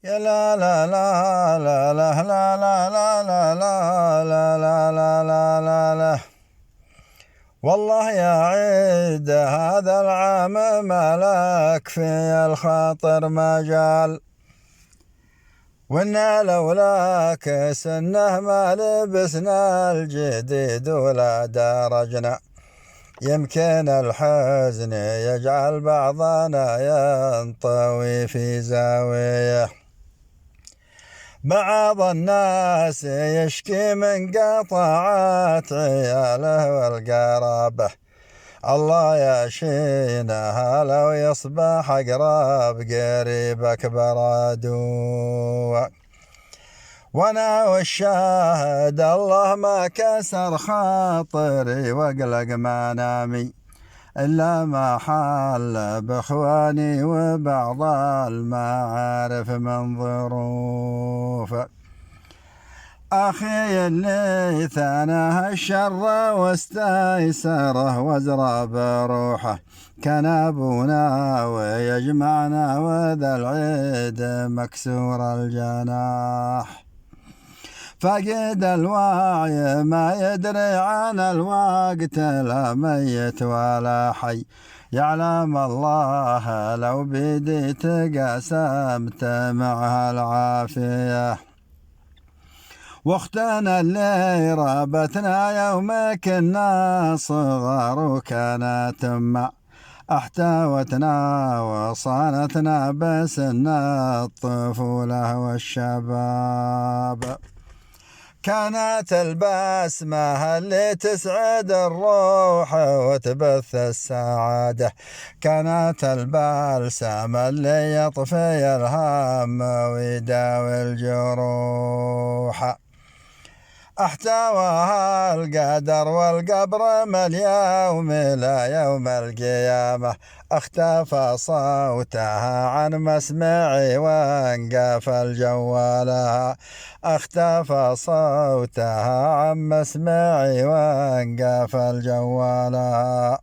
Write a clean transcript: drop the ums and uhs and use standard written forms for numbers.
يا لا لا لا لا لا لا لا لا لا لا لا لا لا لا لا لا. والله يا عيد هذا العام مالك في الخاطر مجال، وإنا لولاك سنه ما لبسنا الجديد ولا درجنا. يمكن الحزن يجعل بعضنا ينطوي في زاوية، بعض الناس يشكي من قطاعات عياله والقرابة. الله يشينها لو يصبح أقرب قريبك برادو. وانا والشاهد الله ما كسر خاطري واقلق منامي إلا ما حل بإخواني وبعض المعارف من ظروف. أخي اللي ثناه الشر واستيسره وازرى بروحه، كان أبونا ويجمعنا وذا العيد مكسور الجناح. فقد الوعي ما يدري عن الوقت لا ميت ولا حي، يعلم الله لو بديت قسمت معها العافية. واختنا اللي رابتنا يوم كنا صغار وكانت أمه احتوتنا وصانتنا بسن الطفولة والشباب. كانت البسمة اللي تسعد الروح وتبث السعادة، كانت البلسم اللي يطفي الهم ويداوي الجروح. احتواها القدر والقبر من اليوم إلى يوم القيامة، اختفى صوتها عن مسمعي وانقفل جوالها، اختفى صوتها عن مسمعي وانقفل جوالها.